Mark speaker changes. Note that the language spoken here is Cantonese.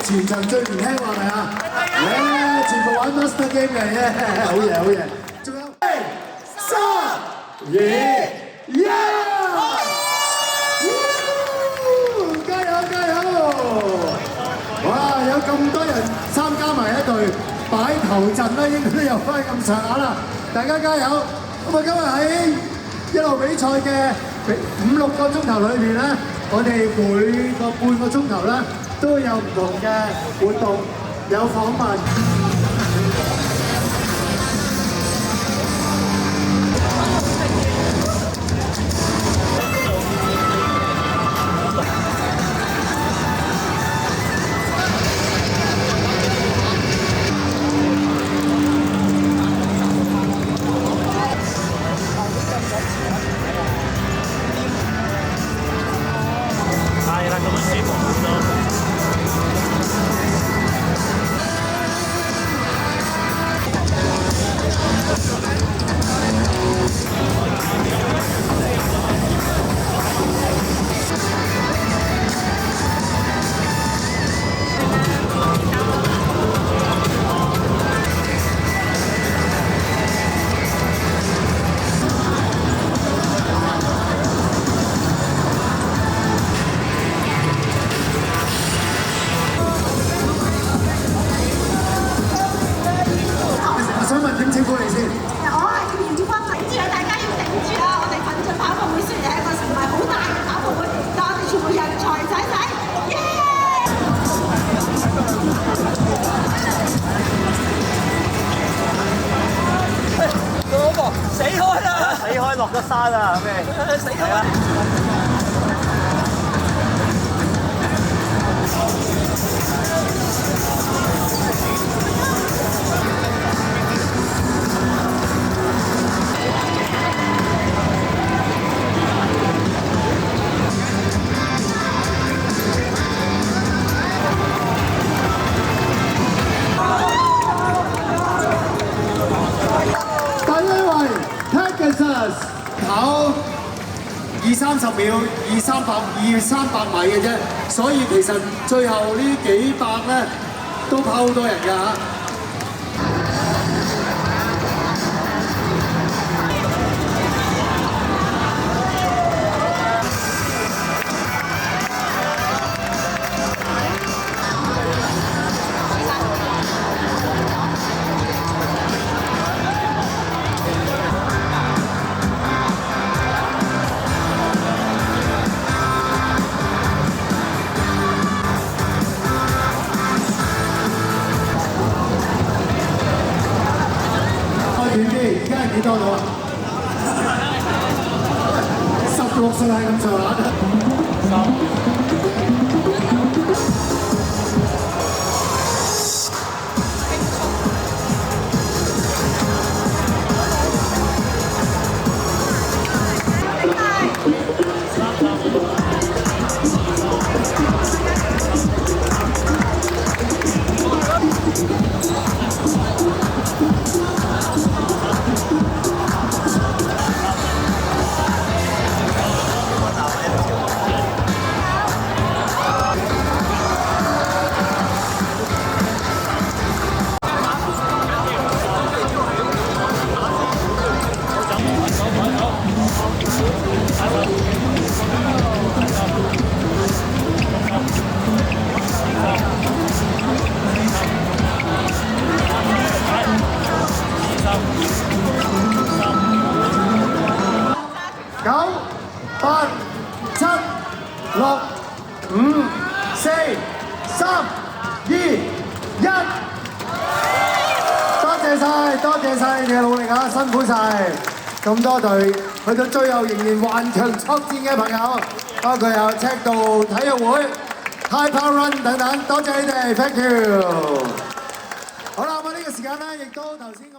Speaker 1: 全場最年輕係咪啊？全部玩 Master Game 嘅啫，好嘢好嘢。仲有3、2、1，加油加油！哇，有咁多人參加埋一隊擺頭陣啦，應該都有翻咁上下啦，大家加油！咁啊，今日喺一路比賽嘅5、6個鐘頭裏邊咧，我哋每個半個鐘頭咧都有唔同嘅活動，有訪問。
Speaker 2: 死開啦！死開落咗山啦，咩？死開啦！
Speaker 1: 跑20-30秒，200-300米嘅啫，所以其實最後呢幾百咧都跑好多人㗎嚇。而家係幾多度啊？16歲係咁上下。9、8、7、6、5、4、3、2、1，多謝晒你嘅努力啊，辛苦晒！咁多隊去到最後仍然頑強作戰嘅朋友，包括有赤道體育會、High Power Run 等等，多謝你哋 ，thank you。好啦，咁呢個時間咧，亦都頭先。